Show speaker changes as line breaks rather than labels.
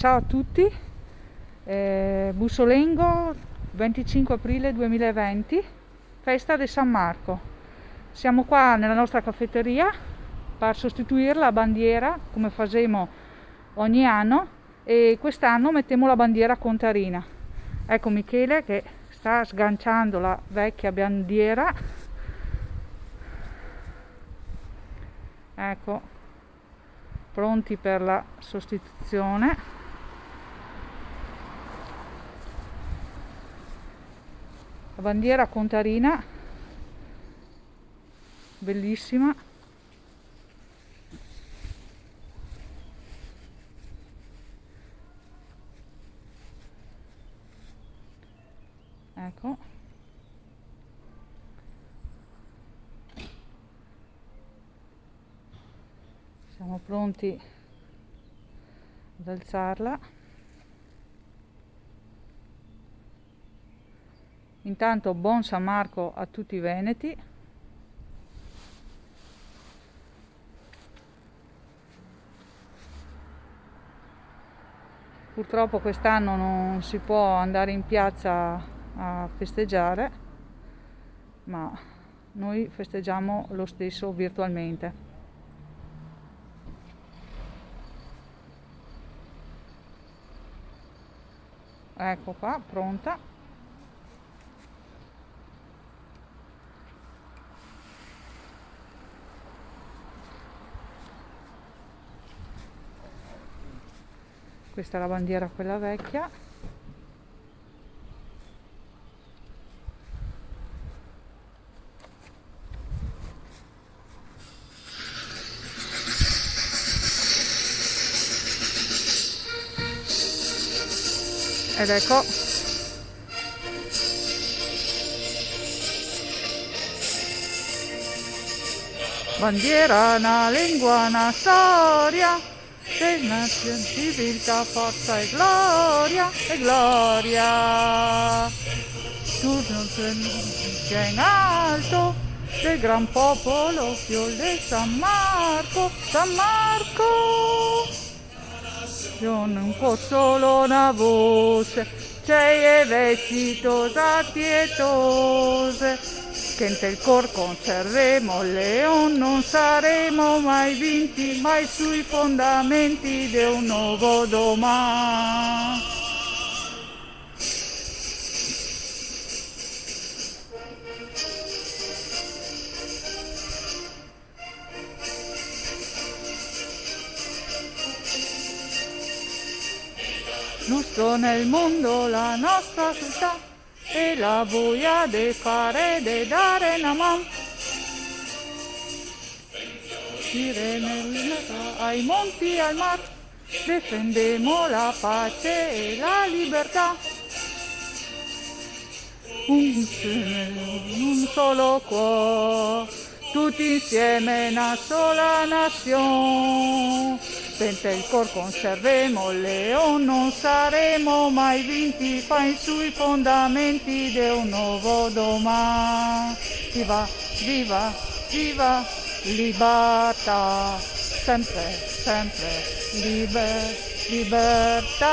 Ciao a tutti, Bussolengo, 25 aprile 2020, festa di San Marco. Siamo qua nella nostra caffetteria per sostituire la bandiera come facciamo ogni anno, e quest'anno mettiamo la bandiera contarina. Ecco Michele che sta sganciando la vecchia bandiera. Ecco, pronti per la sostituzione. La bandiera contarina, bellissima. Ecco. Siamo pronti ad alzarla. Intanto buon San Marco a tutti i veneti. Purtroppo quest'anno non si può andare in piazza a festeggiare, ma noi festeggiamo lo stesso virtualmente. Ecco qua, pronta. Questa è la bandiera, quella vecchia. Ed ecco. Bandiera, una lingua, una storia, nazione, civiltà, forza e gloria, e gloria. Turno sia in alto del gran popolo, fiol de San Marco, San Marco. Io non posso una voce, c'è vestitosa pietose, che in tel cor conservemo leon, non saremo mai vinti, mai sui fondamenti di un nuovo domani. Giusto nel mondo la nostra città, e la voglia di fare e di dare una mano. Uscire ai monti, al mar, difendiamo la pace e la libertà. Un solo cuore, tutti insieme una sola nazione. Senza il cor conservemo leon, non saremo mai vinti, fai sui fondamenti di un nuovo domani. Viva, viva, viva, libertà, sempre, sempre, libertà.